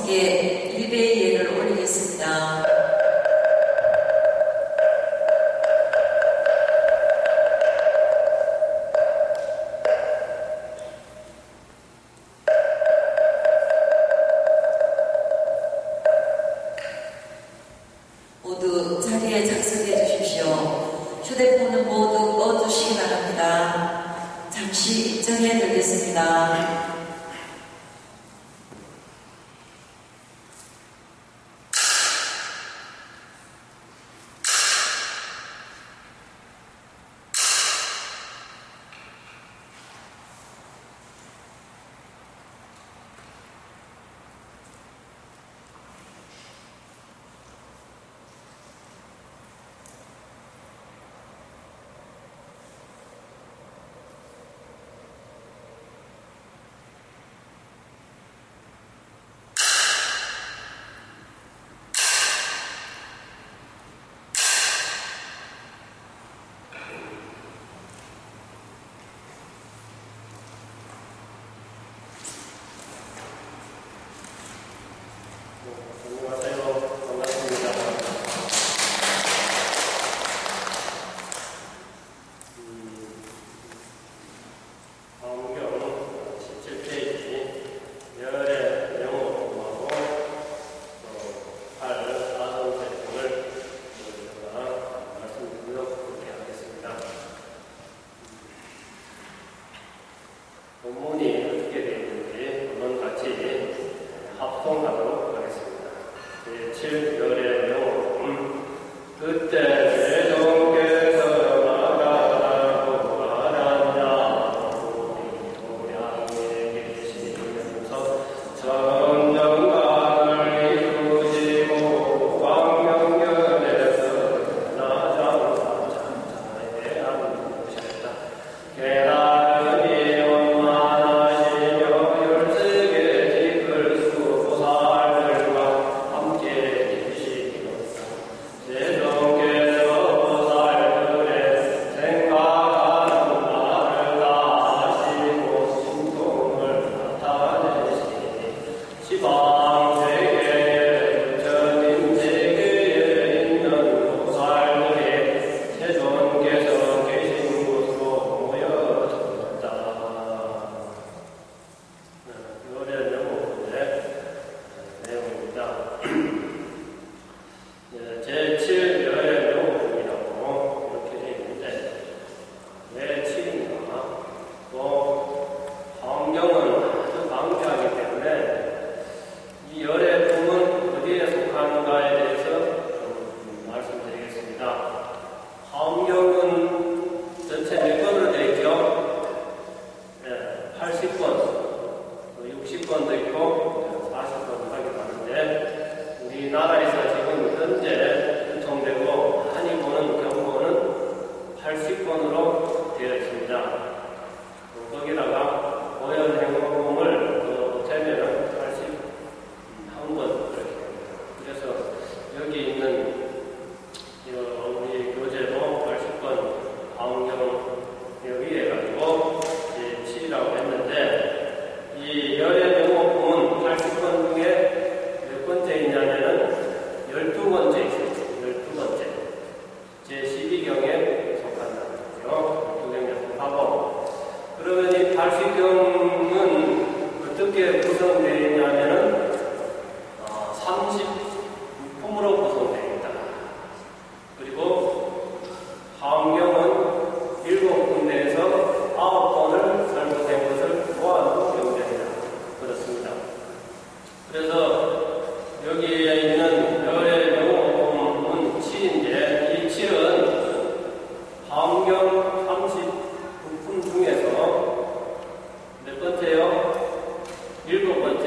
성부님께 일배의 예를 올리겠습니다. 모두 자리에 작성해 주십시오. 휴대폰은 모두 꺼주시기 바랍니다. 잠시 입장해 드리겠습니다. 본문이 어떻게 되었는지 한번 같이 합성하도록 하겠습니다. 제7열의 명언 그때 세종께서 나가라고 말하냐고 모양에 계시면서 전정관을 이루시고 광명결에서 나자로 찬찬하게 안으셨다. 계란이 원만하시며 열세계 지글 수보살들과 함께 계시기로다. 세종께서 보살들의 생각하는 말을 다 하시고 신통을 나타내시니 지방세계에 부처님 세계에 있는 보살들이 세종께서 계신 곳으로 모여들었다. 이번에 명목의 내용입니다. 제7열의 명목이라고 이렇게 되어 있는데 왜 7인가? 또 환경은 아주 방대하기 때문에 이 열의 품은 어디에 속하는가에 대해서 좀 말씀드리겠습니다. 환경은 전체 몇 권으로 되어 있죠? 80권, 60권도 있고 40권도 하기도 하는데 우리나라에서 지금 현재 유통되고 많이 보는 경고는 80권으로 되어 있습니다. 거기다가 오연행동을 보태면은 81권 이렇게 됩니다. 그래서 여기 있는 우리 교재도 80권 환경 여기에 가지고 7이라고 했는데 이 열의 명호품은 80권 중에 몇 번째 있냐면은 12번째 있어요. 12번째. 제12경에 속한다는 거죠. 12경에 속하고. 그러면 이 80경은 어떻게 구성되어 있냐면은 36품으로 구성되어 있다. 그리고 환경은 7군데에서 9번을 설명된 것을 모아놓은 경전이다. 그렇습니다. 그래서 여기에 있는 열의 명호품은 7인데 이 7은 환경 39품 중에서 몇 번째요? 7번째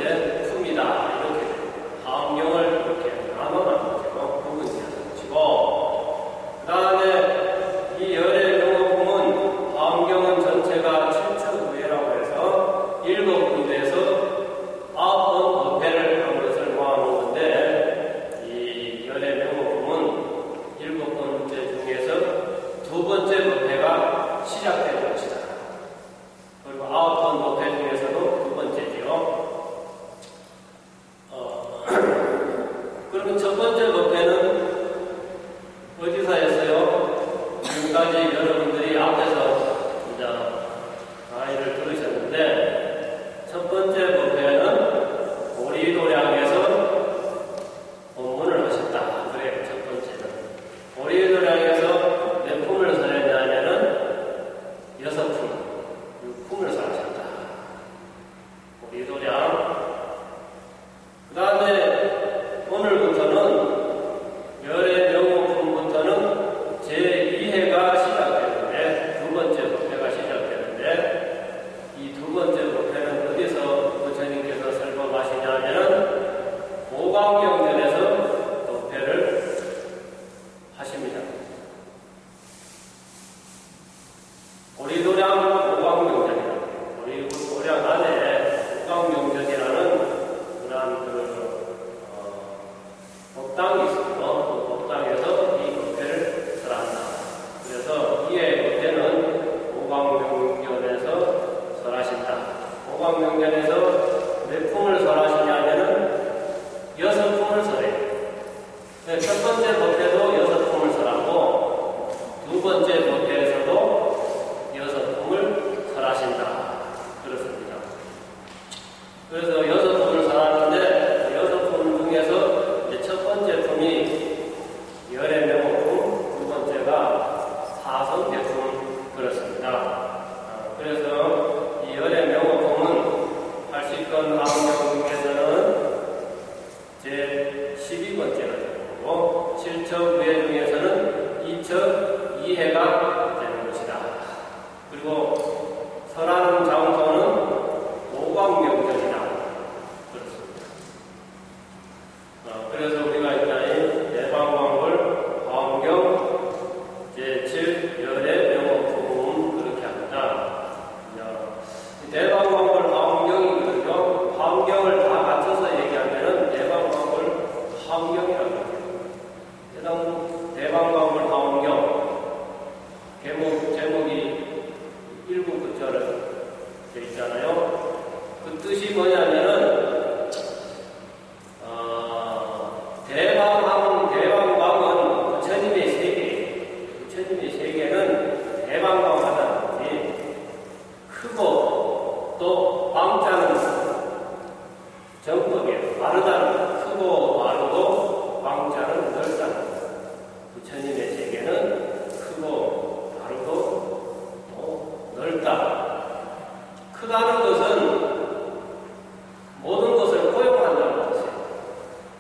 품이다. 이렇게 환경을 이렇게 나눠놨고 구분해서 붙이고 그 다음에 이 열의 명호품은 환경은 전체가 7,9회라고 해서 7군데에서 9번 법회를 한 것을 모아놓은 건데 그 첫 번째 법회는 어디서 했어요? 지금까지 여러분들이 앞에서 이제 강의를 들으셨는데, 첫 번째 법회는 보리도량에서 법문을 하셨다. 그래요, 첫 번째는. 보리도량에서 몇 품을 설했냐면은 6품, 6품을 설하셨다. 보리도량. 그 다음에 오늘부터는 열의 명호품부터는 제2회가 시작되는데, 두 번째 법회가 시작되는데, 이 두 번째 법회는 어디서 부처님께서 설법하시냐면은 보광경전에서 법회를 하십니다. 보리도량 보광경전이라고, 보리도량 안에 보광경전이라는 그러한 법당이 있습니다. 그 법당에서 이 법회를 설한다. 그래서 이의 법회는 보광명전에서 설하신다. 보광명전에서 몇 품을 설하시냐면은 6품을 설해요. 첫 번째 법회도 6품을 설하고, 두 번째 법회에서도 6품을 설하신다. 그렇습니다. 그래서 6품을 설하는데, 6품 중에서 이제 첫 번째 품이 열의 명호품, 두 번째가 사성대품, 그렇습니다. 그래서 이 열의 명호품은 80건 암경 중에서는 제 12번째가 되고, 7척 외 중에서는 2척 2회가 되는 것이다. 그리고 설하는 장소는 보광명전이다. 그렇습니다. 그래서 우리가 일단 대방광불 화엄경 제7 열의 명호품 그렇게 합니다. 대방광불 화엄경이거든요. 화엄경을 다 갖춰서 얘기하면은 대방광불 화엄경이라고 해요. 대방광불 화엄경 제목이 1구구절을 되어 있잖아요. 그 뜻이 뭐냐면은 대방광은 부처님의 세계, 부처님의 세계는 대방광하다는 뜻이 크고, 또 광자는 정법이에요. 마르다는 크고 마르고, 광자는 넓다는 거예요. 부처님의 세계는 크고 마르고 또 넓다. 크다는 것은 모든 것을 포용한다는 뜻이에요.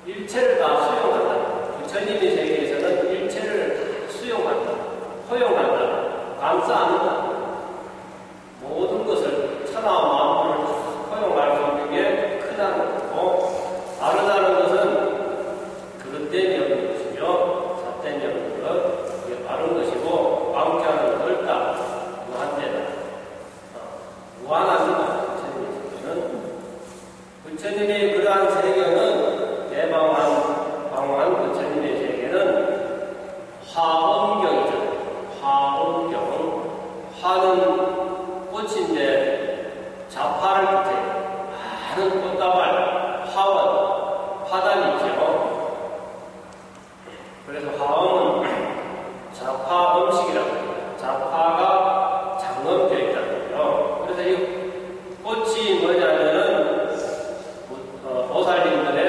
일체를 다 수용한다. 부처님의 세계에서는 일체를 다 수용한다, 포용한다, 감싸 안는다. 모든 것을 천하와 만물을 다 포용할 수 있는 게 크다는 거고, 마르다는 것은 그릇된 영인 것이며 삿된 영인 것, 그게 바른 것이고, 광자는 넓다, 무한대다, 무한합니다. 부처님의 그러한 세계는 대방한 부처님의 세계는 화엄경이죠. 화엄경. 화는 꽃인데 자파를 뜻해요. 많은 꽃다발, 화원, 화단이죠. 그래서 화엄은 자파 음식이라고 해요. 자파가 장엄되어 있다는 거예요. 그래서 이 꽃이 뭐냐면은 보살님들의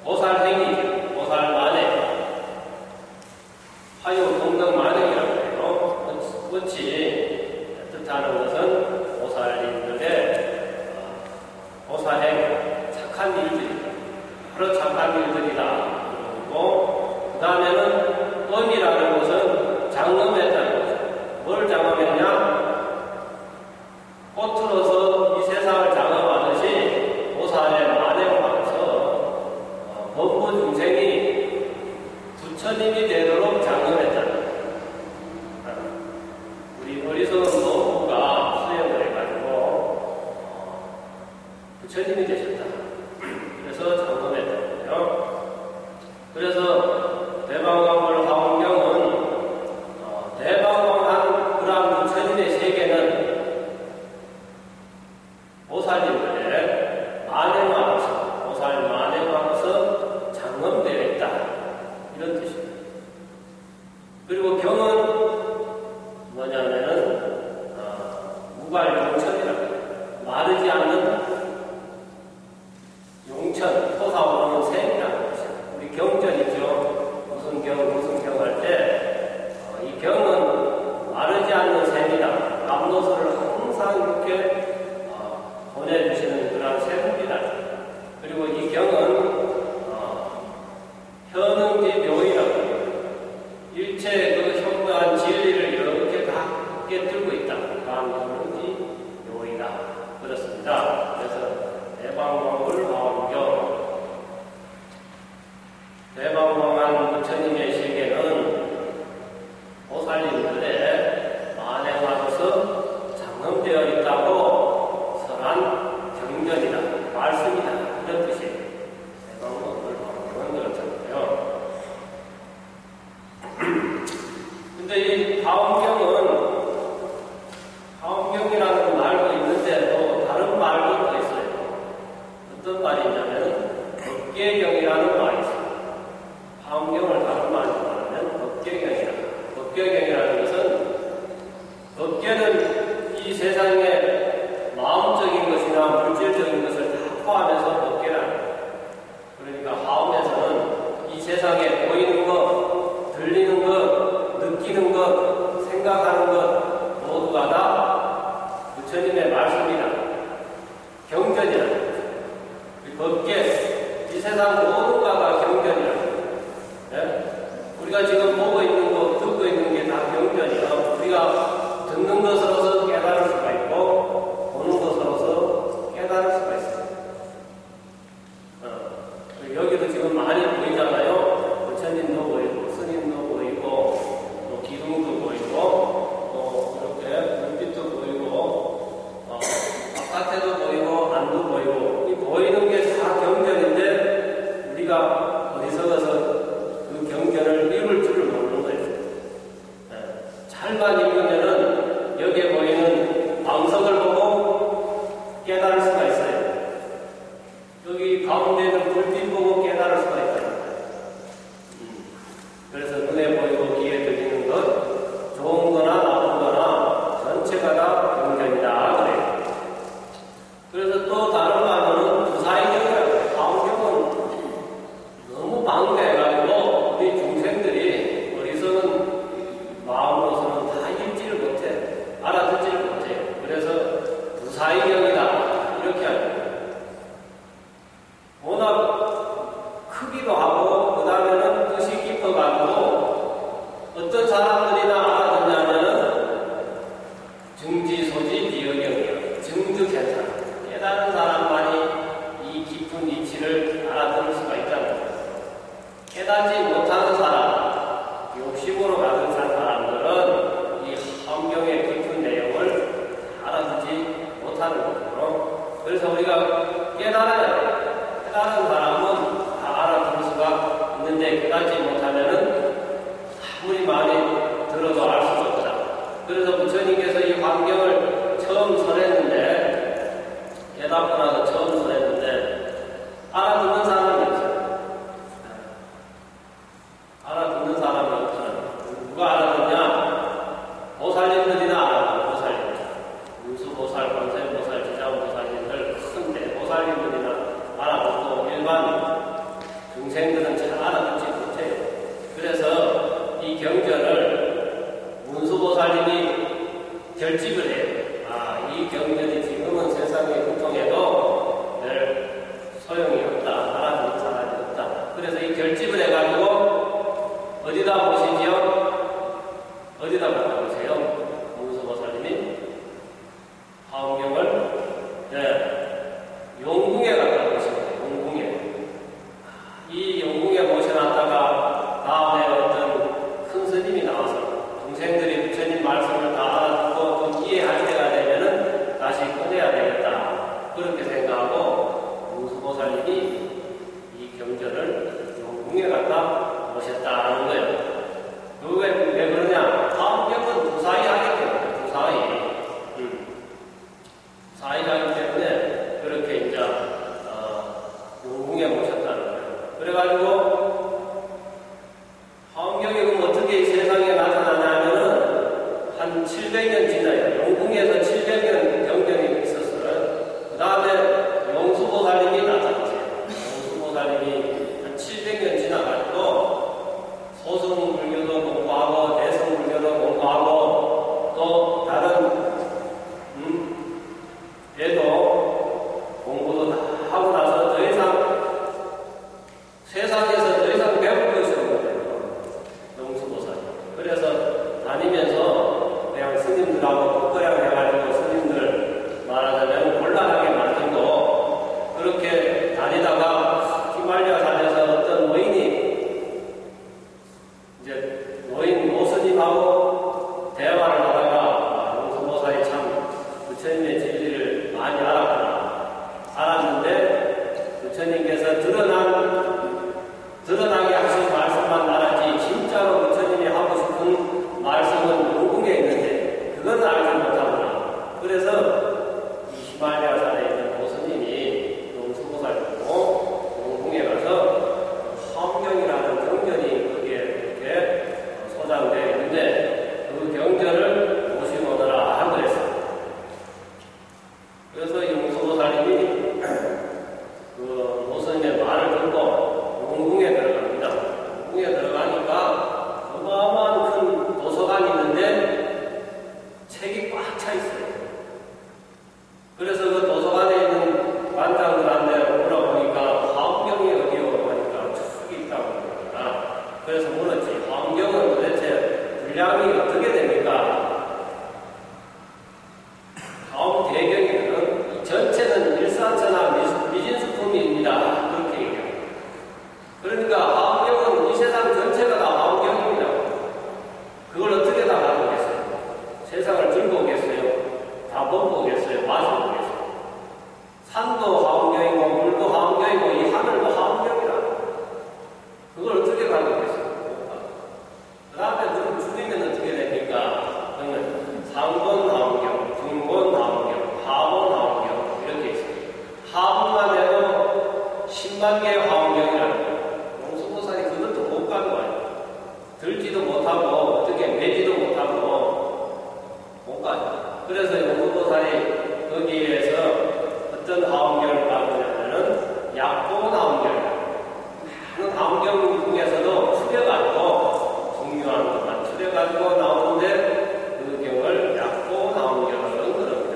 보살행위, 보살만행, 화요동덕만행이라고 해요. 꽃이 뜻하는 것은 보살님들의 보살행, 착한 일들이다. 바로 착한 일들이다. 그리고 그 다음에는 음이라는 것은 장엄했다는 거죠. 뭘 장엄했냐? 꽃으로서 이 세상을 장엄하듯이 보살의 만행하면서 법무 중생이 부처님이 되도록 장엄했다는 거예요. 우리 어리석은 노부가 수행을 해가지고 부처님이 되셨다. 그래서 장엄했다는 거예요. 그래서 대방광불 화엄경은 대방광한 그러한 부처님의 세계는 보살님들의 만행하면서, 보살 만행하면서 장엄 일천, 솟아오르는 샘이라는 것이죠. 우리 경전이죠. 무슨 경 할 때, 이 경은 마르지 않는 샘이다. 암노소를 항상 이렇게 보내주시는 그런 샘입니다. 그리고 이 경은 현응지 묘이라고 해요. 일체 그 현무한 진리를 이렇게 다 깨뜨리고 있다. 현응지 묘이다. 그렇습니다. 그래서 대방광을 마음경, 대방광한 부처님의 시계는 보살님들의 만행하셔서 장엄되어 있다고 설한 경전이다, 말씀이다, 이런 뜻이에요. 대방광을 마음경은 그렇잖아요. 근데 이 다음경이라는 말도 있는데 또 다른 말도 또 있어요. 어떤 말이냐면 법계경이라는 말이 있어요. 다음경을 다른 말로 말하면 법계경이다. 법계경이라는 것은 법계는 이 세상의 마음적인 것이나 물질적인 것을 다 포함해서 법계라는 거예요. 그러니까 마음에서는 이 세상에 보이는 것, 들리는 것, 느끼는 것, 생각하는 것 모두가 다 부처님의 말씀이다. 경전이라는 거죠. 법계, 이 세상 모든 바가 경전이라는 거예요. 네? 우리가 지금 보고 있는 것, 듣고 있는 게 다 경전이에요. 우리가 듣는 것으로서 깨달을 수가 있고, 보는 것으로서 깨달을 수가 있어요. 여기도 지금 많이 보이잖아요. 부처님도 보이고, 스님도 보이고, 또 기둥도 보이고, 또 이렇게 불빛도 보이고, 바깥에도 보이고, 안도 보이고, 이 보이는 게 다 경전인데, 우리가 어디서 가서 그 경전을 읽을 줄을 모르는 거예요. 잘만 읽으면은 여기에 보이는 방석을 보고 깨달을 수가 있어요. 여기 가운데 있는 불빛 보고 깨달을 수가 있다는 거예요. 그래서 눈에 보이고 귀에 들리는 것, 좋은 거나 나쁜 거나 전체가 다 경전이다 그래요. 그래서 또 다른 말로는 부사의경이라고 해요. 다음경은 너무 방대해가지고 우리 중생들이 어리석은 마음으로서는 다 읽지를 못해, 알아듣지를 못해요. 그래서 부사의경이다 이렇게 하죠. 워낙 크기도 하고 그 다음에는 뜻이 깊어가지고 어떤 사람들이나 알아듣냐면은 증지소지 비어경이에요. 증득한 사람, 깨달은 사람만이 이 깊은 이치를 알아들을 수가 있다는 거예요. 깨닫지 못하는 사람, 욕심으로 가득 찬 사람들은 이 성경의 깊은 내용을 알아듣지 못하는 거죠. 그래서 우리가 깨달아야 돼요. 깨달은 사람은 다 알아들을 수가 있는데 깨닫지 못하면은 아무리 많이 들어도 알 수가 없다. 그래서 부처님께서 이 환경을 처음 설했는데, 깨닫고 나서 처음 설했는데 알아듣는 사람이 없어요. 알아듣는 사람이 없어요. 누가 알아듣냐? 보살님들이나 알아듣는 보살님들. 문수보살, 관세보살, 지장보살님들, 큰 대보살님들이나 알아듣고 일반 중생들은 잘 알아듣지 못해요. 그래서 이 경전을 문수보살님이 결집을 해요. 이 경전이 지금은 세상에 유통해도 별 소용이 없다. 알아듣는 사람이 없다. 그래서 이 결집을 해가지고 어디다 보시지요? 어디다 갖다 보세요? 문수보살님이 화엄경을 용궁에 갖다 보시면 용궁에. 이 용궁에 모셔놨다가 다음에 어떤 큰 스님이 나와서 동생들이 부처님 말씀을 다 알아듣고 좀 이해할 때가 되면은 다시 꺼내야 되겠다. 그렇게 생각하고 문수보살님이 이 경전을 용궁에 갖다 모셨다는 거예요. 왜 그러냐? 화엄경은 무사히 하기 때문에, 무사히 하기 때문에 그렇게 이제 용궁에 모셨다는 거예요. 그래가지고 화엄경이 그럼 어떻게 이 세상에 나타나냐면은 한 700년 지나요. 용궁에서 700년 경전이 있었어요. 그 다음에 용수보살님이 나타났어요. 700년 지나가지고 소승불교도 공부하고 대승불교도 공부하고 또 다른 얘도 공부도 다 하고 나서 더 이상 세상에서 더 이상 배울 것이 없는 거예요. 영수보살이. 그래서 다니면서 그냥 스님들하고 국거량 해가지고 스님들 말하자면 곤란하게 만들고 그렇게 다니다가 히말라야 산에서 어떤 노인 모스님하고 대화를 하다가 영수보살이 참 부처님의 진리를 많이 알았는데 부처님께서 드러나게 하신 말씀만 알았지 진짜로 부처님이 하고 싶은 말씀은 영궁에 있는데 그건 알지 못하구나. 그래서 이 히말라야 산에 있는 모스님이 영수보살 보고 영궁에 가서 화엄경이라는 경전이 거기에 이렇게 소장되어 있는데 그 경전을 모시고 오너라 하고 그랬어요. 그래서 영수보살님이 그 모스님의 말을 듣고 영궁에 들어갑니다. 영궁에 들어가니까 어마어마한 큰 도서관이 있는데 책이 꽉 차 있어요. 그래서 그 도서관에 있는 관장들한테 물어보니까 화엄경이 어디요? 하니까 저기 있다고 그러니까 그래서 물었지. 화엄경은 도대체 분량이 어떻게 됩니까? 화엄 대경에는 이 전체는 일사천하 미진수품입니다. 그렇게 얘기해요. 그러니까 화엄경은 이 세상 전체가 다 화엄경입니다. 그걸 어떻게 다 가져오겠어요? 세상을 들고 오겠어요? 다 먹고 오겠어요? 마시고 오겠어요? 산도 화엄경이고 물도 화엄경이고 이 하늘도 화엄경이라 그걸 어떻게 가져오겠어요? 그 다음에 그럼 줄이면 어떻게 됩니까? 그러면 상본 화엄경, 중본 화엄경, 하본 화엄경 이렇게 있어요. 하본만 해도 10만 개의 화엄경이라는 거예요. 영수보살이 그것도 못 가져와요. 들지도 못하고 어떻게 매지도 못하고 못 가져와요. 그래서 영수보살이 거기에서 어떤 화엄경을 가져오냐면은 약본 화엄경. 그 화엄경 중에서도 추려가지고 중요한 것만 추려가지고 나오는데 그 경을 약본 화엄경으로 그럽니다.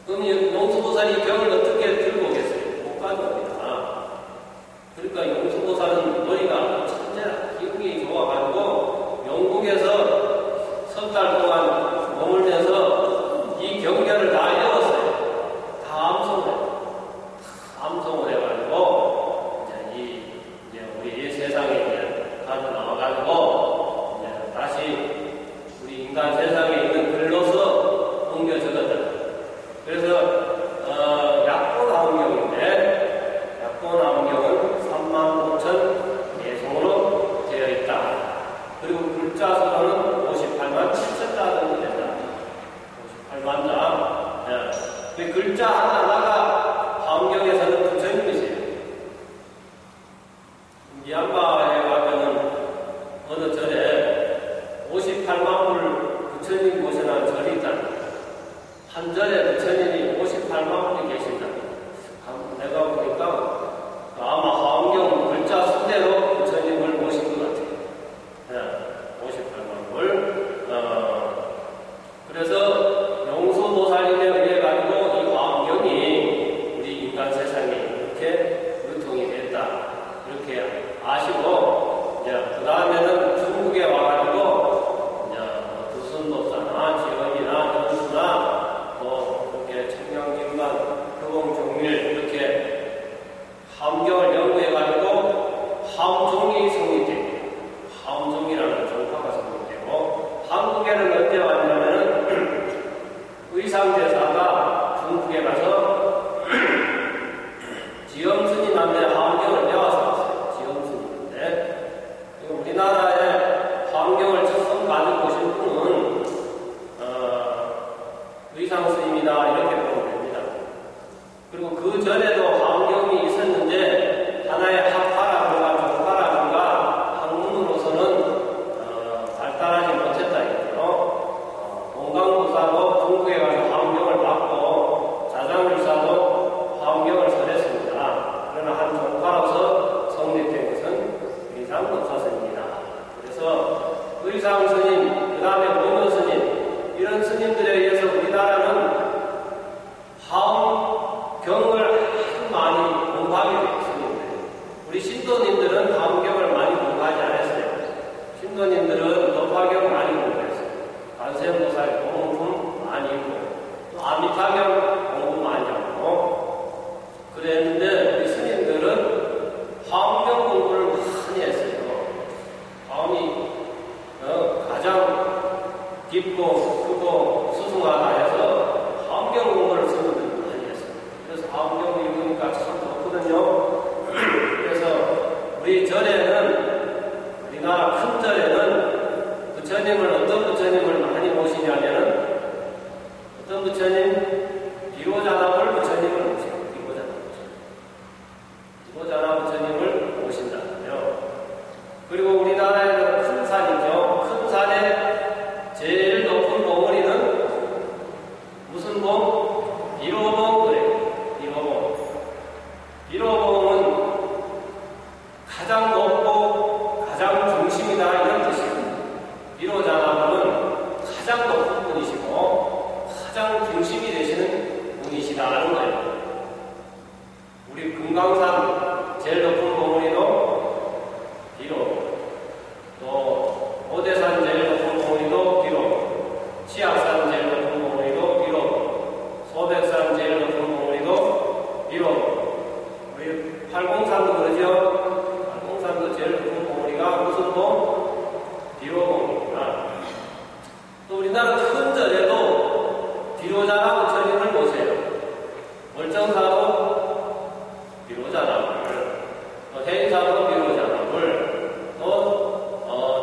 그럼 영수보살이 경을 어떻게 들고 오겠어요? 못 가져옵니다. 그러니까 영수보살은 머리가 천재라 기운이 좋아가지고 영국에서 석 달 동안 머물면서 이 경전을 다 외웠어요. 다 암송을 해가지고 이제 우리 세상에 이제 가져 나와가지고 이제 다시 우리 인간 세상에 있는 글로서 옮겨 적었다. 그래서 약본 화엄경인데 약본 화엄경은 35,000 예송으로 되어 있다. 그리고 글자 수로는 58만 7천 자 정도 된다. 58만 자. 네. 그 글자 하나하나가 화엄경에서는 부처님이세요. 미얀마에 가면은 어느 절에 58만 불 부처님 모셔놓은 절이 있다. 한 절에 부처님이 58만 분이 계신다. 내가 보니까 아마 화엄경 글자 수대로 부처님을 모신 것 같아요. 네, 58만 불. 그래서 영수보살님에 의해 가지고 이 화엄경이 우리 인간 세상에 이렇게 유통이 됐다. 이렇게 아시고 이제 그 다음에는 중국에 와가지고 이제 두순법사나 지원이나 연수나 또 이렇게 청량진만 교봉종밀 이렇게 화엄경을 연구해가지고 화엄종이 성립됩니다. 화엄종이라는 종파가 성립되고 한국에는 언제 왔냐면은 의상대사가 중국에 가서 지엄스님한테 화엄경을 배워서 왔어요. 지엄스님인데 우리나라에 화엄경을 처음 가지고 오신 분은 의상스님이다 이렇게 보면 됩니다. 그리고 그 전에도 화엄경이 있었는데 하나의 학파라든가 종파라든가 학문으로서는 발달하지 못했다 이거죠. 동강부사도 중국에 가서 화엄경을 받고 자장불사도 화엄경을 설했습니다. 그러나 한 우리 절에는, 우리나라 큰 절에는 부처님을, 어떤 부처님을 많이 모시냐면은, 어떤 부처님? 비로자나불 부처님을 모시고, 비로자나 부처님을 모신다며. 그리고 우리나라에는 큰 산이죠. 큰 산에 제일 높은 봉우리는 무슨 봉? 비로봉 그래요. 비로봉. 비로봉은 가장 높고 가장 중심이다 이런 뜻입니다. 비로자나불은 가장 높은 분이시고 가장 중심이 되시는 분이시다는 거예요. 우리 금강산 제일 높은 봉우리도 비로, 또 오대산 제일 높은 봉우리도 비로, 치악산 제일 높은 봉우리도 비로, 소백산 제일 높은 봉우리도 비로, 우리 팔공산도 그러죠. 팔공산도 제일 높은 봉우리가 무슨 봉? 비로봉이구나. 또 우리나라 큰 절에도 비로자나 부처님을 모세요. 월정사도 비로자나불, 또 해인사도 비로자나불, 또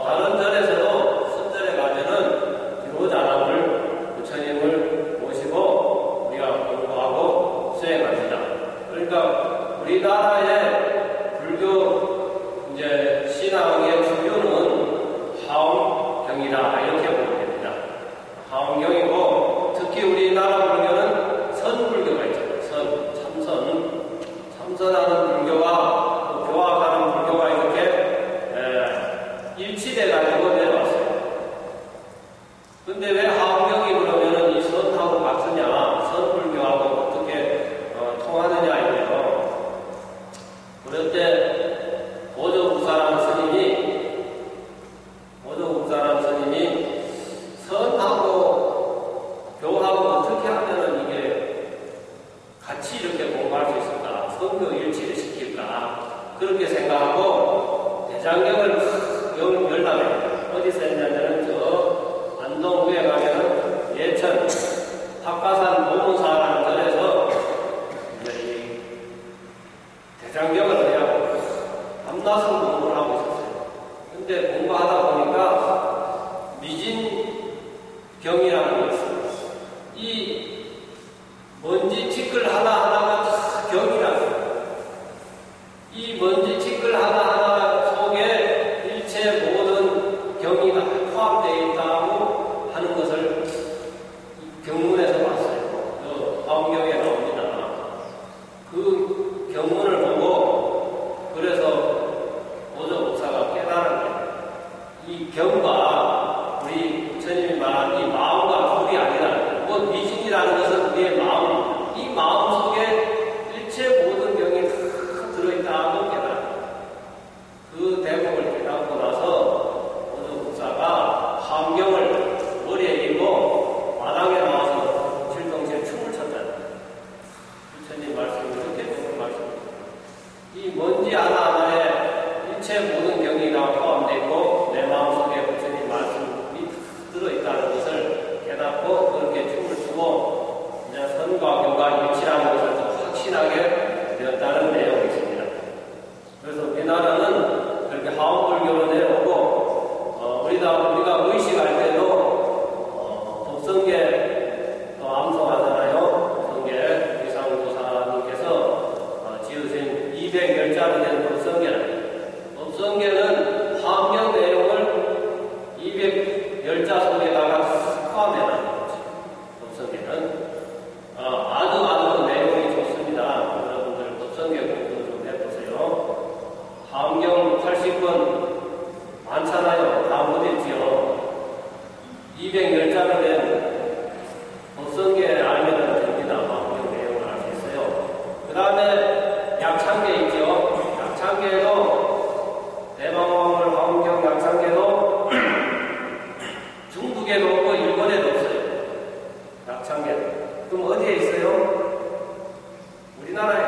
다른 절에서도 순절에 가면은 비로자나불 부처님을 모시고 우리가 공부하고 수행합니다. 그러니까 우리나라의 불교 이제 신앙의 주류는 화엄경이다 이렇게 보면 됩니다. 화엄경이고 특히 우리나라 불교는 선불교가 있잖아요. 참선하는 불교와 교화하는 불교가 이렇게 일치돼가지고 내려왔어요. 근데 왜 화엄경이 그러면은 이 선하고 같으냐, 선불교하고 어떻게 통하느냐 이거예요. 그럴 때 보조국사라는 스님이 선하고 교하고 어떻게 하면은 이게 같이 이렇게 공부할 수 있을까? 성교 일치를 시킬까? 그렇게 생각하고 대장경을 열람해요. 어디서 했냐면은 저 안동 위에 가면은 예천 합가산 보문사라는 절에서 이제 이 대장경을 그냥 밤낮은 공부를 하고 있었어요. 근데 공부하다 보니까 미진경이라는 게 있어요. 이 먼지 티끌 하나하나가 다 경이라고. 이 먼지 티끌 하나하나 속에 일체 모든 경이 다 포함되어 있다고 하는 것을 경문에서 봤어요. 그 화엄경에 나옵니다. 그 경문을 보고 그래서 보조국사가 깨달은 거예요. 이 경과 우리 부처님이 말한 이 마음과 둘이 아니라 뭐 미진이라는 것은 우리의 마음, 이 마음 속에 일체 모든 경이 다 들어있다고 깨달아요. 그 대목을 깨닫고 나서 보조국사가 화엄경을 머리에 이고 마당에 나와서 질동실 춤을 췄잖아요. 부처님 말씀이 그렇게 좋은 말씀입니다. 이 먼지 하나하나에 일체 모든 경이 다 포함되어 있고 내 마음속에 부처님 말씀이 들어있다는 것을 깨닫고 그렇게 춤을 추고 이제 선과 교가 일치라는 것을 더 확신하게 되었다는 내용이 있습니다. 그래서 우리나라는 그렇게 화엄불교로 내려오고 우리가 의식할 때도 법성계 또 암송하잖아요. 법성계 위상조사님께서 지으신 210자로 된 법성계는 화엄경 내용을 210자 속에다가 포함해놨는 거죠. 법성계는 아주 내용이 좋습니다. 여러분들 법성계 공부 좀 해보세요. 화엄경 80권 많잖아요. 다 못했지요. 210자로 된 법성계 알면 됩니다. 화엄경 내용을 알 수 있어요. 그 다음에 약창계 있죠. 약창계도 대망왕을 화엄경 약창계도 중국에도 없고 일본에도 없어요. 약창계. 그럼 어디에 있어요? 우리나라에.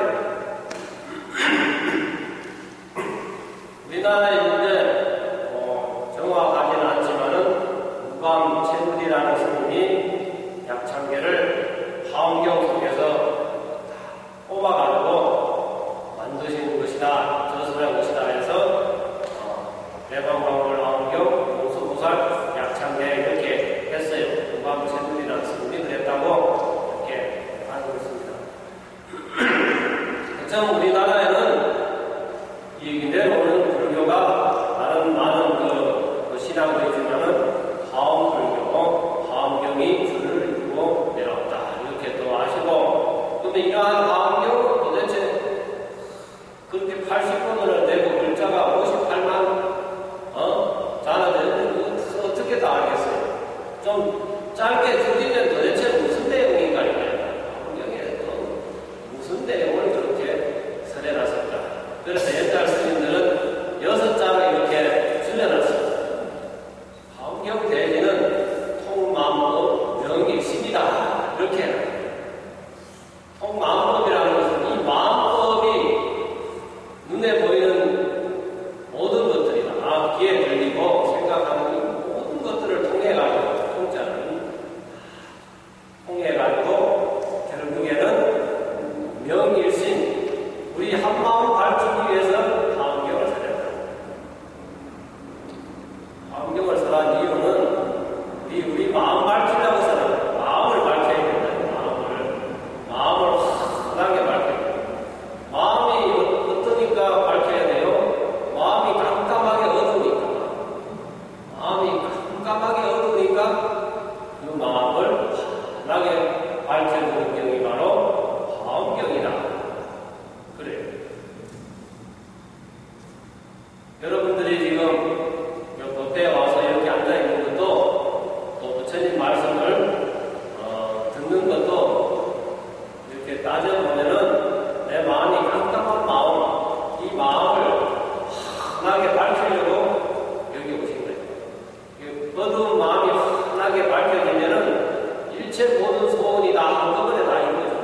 우리나라에 있는데 정확하지는 않지만은 무감 채물이라는 스님이 약창계를 화엄경 속에서 뽑아가지고 만드신 것이다, 저술한 것이다 해서 우리나라에는 이 내려오는 불교가 다른 많은 그 신앙도 있지만은 화엄불교, 화엄경이 줄을 이루고 내려왔다. 이렇게 또 아시고, 그런데 이러한 화엄경은 도대체 그렇게 80번을 내고 글자가 58만 자나되는데 어떻게 다 알겠어요? 좀 짧게 줄이면 도대체 무슨 내용인가 이거예요. 화엄경에 또 무슨 내용을 그렇게 설해놨을까? 그래서 옛날 스님들은 6장을 이렇게 줄여놨습니다. 화엄경 대지는 통마음법 명일심이다. 이렇게 해요. 통마음법이라는 것은 이 마음법이 눈에 보이는 모든 것들이 다 귀에 들리고 생각하는 이 모든 것들을 통해가지고 통자는 통해가지고 결국에는 명일심 우리 한마음 밝히기 위해서 화엄경을 설했다. 화엄경을 설한 이유는 우리 마음 밝히려고 설한 마음을 밝혀야 된다. 마음을 환하게 밝혀야 된다. 마음이 어떠니까 밝혀야 돼요? 마음이 깜깜하게 어두우니까. 마음이 깜깜하게 어두우니까 이 마음을 환하게 밝혀주는 경이 바로 화엄경이다. 그래요. 여러분들이 지금 법회에 와서 이렇게 앉아있는 것도 또 부처님 말씀을 듣는 것도 이렇게 따져보면은 내 마음이 깜깜한 마음, 이 마음을 환하게 밝히려고 여기 오신 거예요. 어두운 마음이 환하게 밝혀지면은 일체 모든 소원이 다 한꺼번에 다 이루어져요.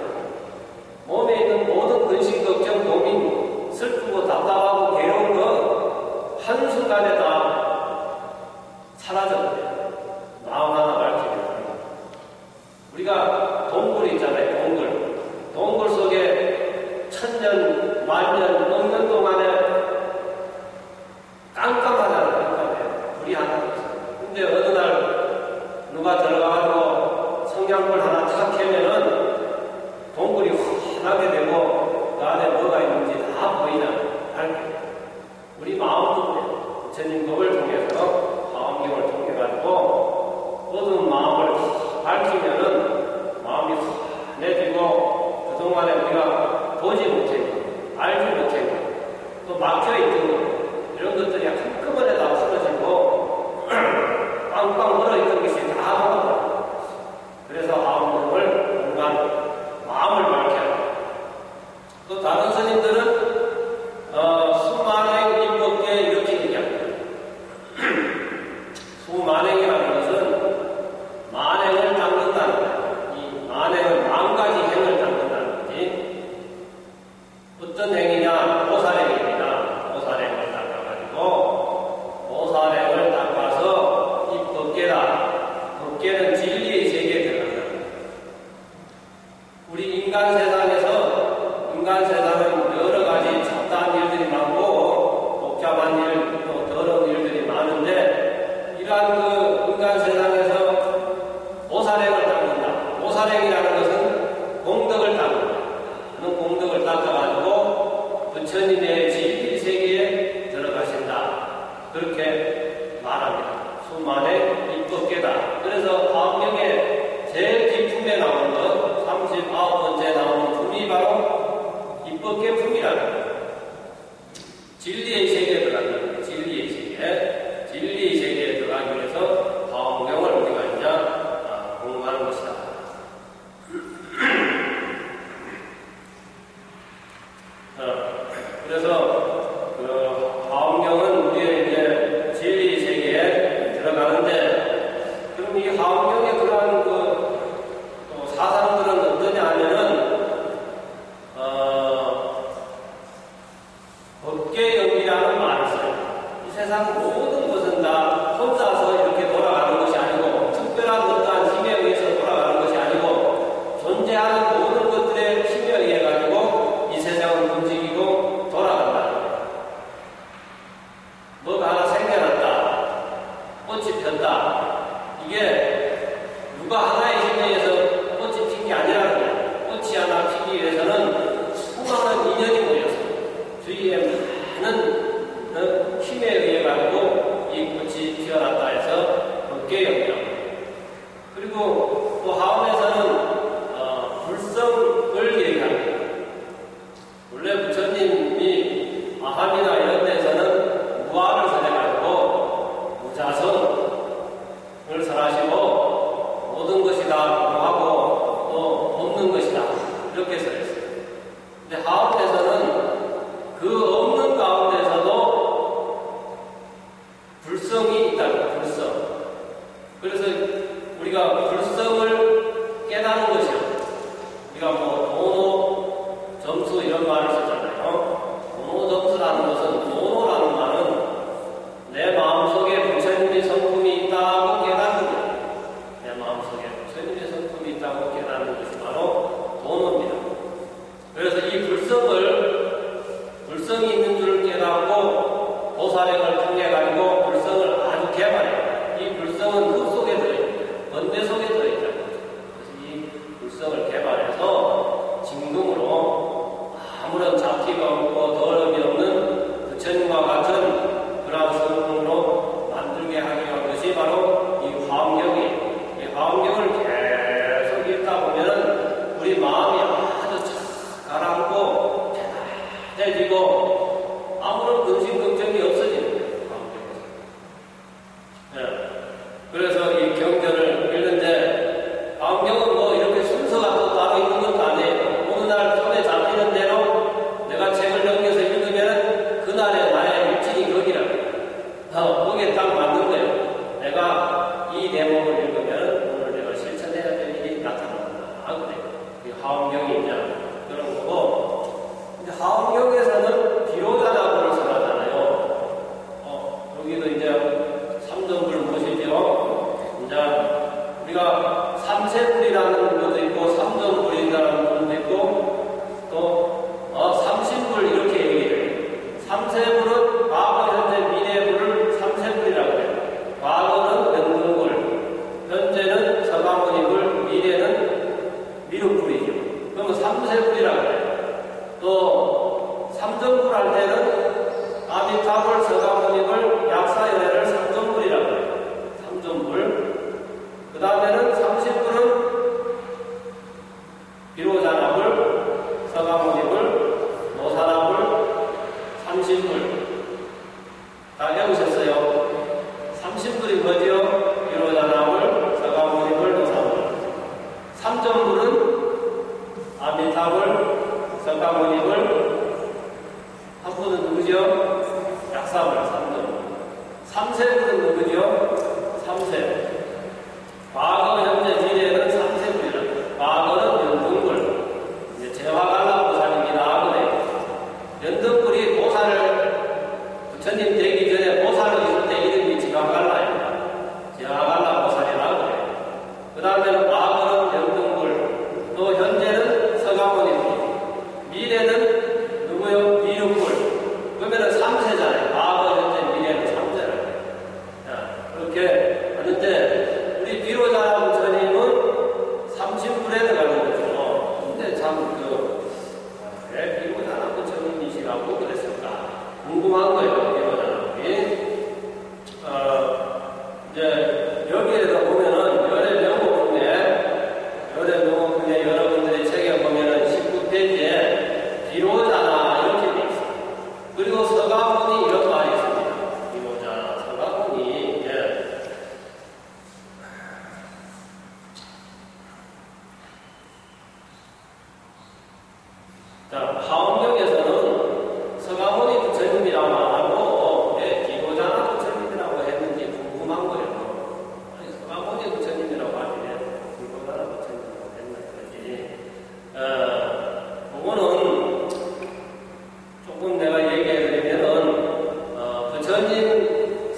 몸에 있는 모든 근심, 걱정, 고민, 슬프고 답답하고 괴로운 거 한순간에 다 사라져버려요. 마음 하나 밝히면. 우리가 동굴이 있잖아요. 동굴 속에 1000년, 만년, 억년 동안에 깜깜하잖아요. 깜깜해요. 불이 하나 없어요. 근데 어느 날 누가 들어가가지고 성냥불 하나 탁 켜면은 동굴이 환하게 되고 그 안에 뭐가 있는지 다 보이잖아요. 밝혀요. 우리 마음도 그래요. 부처님 법을 통해서 화엄경을 통해가지고 어두운 마음을 밝히면은 마음이 환해지고 그동안에 우리가 보지 못했고 알지 못했고 또 막혀있던 것 이런 것들이 한꺼번에 다 풀어지고 빵빵 얼어있던 것이 다 나와요. 그래서 화엄경을 공간 마음을 밝혀라. 또 다른 스님들은 수만행 입법계 이렇게 얘기합니다. 수만행이라는 것은 만행을 닦는다는 거예요. 이 만행은 만가지 행을 닦는다는 거지. 어떤 행이냐? 보살행입니다. 보살행을 닦아가지고 보살행을 닦아서 이 법계다. 법계는 진리의 세계에 들어간다. 우리 인간 세상은 여러 가지 잡다한 일들이 많고 복잡한 일, 또 더러운 일들이 많은데 이러한 그 인간 세상에서 보살행을 닦는다. 보살행이라는 것은 공덕을 닦는다. 그런 공덕을 닦아가지고 부처님의 진리 세계에 들어가신다. 그렇게 말합니다. 수만의 입법계다. 그래서 화엄경에 제일 뒷품에 나오는 것, 39번째 나오는 품이 바로 입법계 품이라는 거예요. 진리의 세계에 들어간다는 거예요. 진리의 세계. 진리의 세계에 들어가기 위해서 화엄경을 우리가 이제 공부하는 것이다. 그래서 그 화엄경은 우리의 이제 진리의 세계에 들어가는데 그럼 이 화엄경의 그러한 그 사상들은 어떠냐 하면은 법계영이라는 말을 써요. 이 세상 모든 것은 다 혼자서 이렇게 돌아가는 것이 아니고 특별한 어떠한 힘에 의해서 돌아가는 것이 아니고 존재하는 모든 것들의 힘에 의해 가지고 이 세상을 움직이고 돌아간다는 거예요. 뭐가 하나 생겨났다. 꽃이 폈다. 이게 누가 하나의 힘에 의해서 꽃이 핀 게 아니라는 거예요. 꽃이 하나 피기 위해서는 수많은 인연이 모여서 할 때는 아미타불 서가모니불 약사연회를 3존불이라고 해요. 3존불. 그 다음에는 30불은 비로자나불, 서가모니불, 노사나불, 30불. 다 외우셨어요? 30불이 뭐죠? 비로자나불, 서가모니불, 노사나불. 3존불은 아미타불, 서가모니불, 한 분은 누구죠? 약사불, 3존불. 3세불은 누구죠? 3세. 과거, 현재, 미래는 3세불이라. 과거는 연등불. 이제 재화갈라보살입니다. 연등불이 보살을, 부처님 되기 전에 보살로 있을 때 이름이 재화갈라입니다. 재화갈라보살이라고 해요. 그 다음에는 과거는 연등불, 또 현재는 서가모니불, 미래는 누구요? 미륵불. 그러면은 3세잖아요. 과거, 현재, 미래는 3세라고. 자, 그렇게 하는데, 우리 비로자 부처님은 30불에 들어가는 거죠. 근데 참, 왜 비로자 부처님이시라고 그랬을까? 궁금한 거예요, 비로자님이. 이제, 여기에서 보면은, 열애명호 중에 여러분들이 책에 보면은 19페이지에 비로자나 이렇게 돼 있어요. 그리고 서가모니 이런 말이 있습니다. 비로자, 서가모니. 예. 자, 하엄경에서는 서가모니 부처님이라고 안 하고 왜 비로자나 부처님이라고 했는지 궁금한 거예요. 아니, 서가모니 부처님이라고 하지 왜 비로자나 부처님이라고 했나 그러지. 그거는 조금 내가 얘기해드리면은 부처님,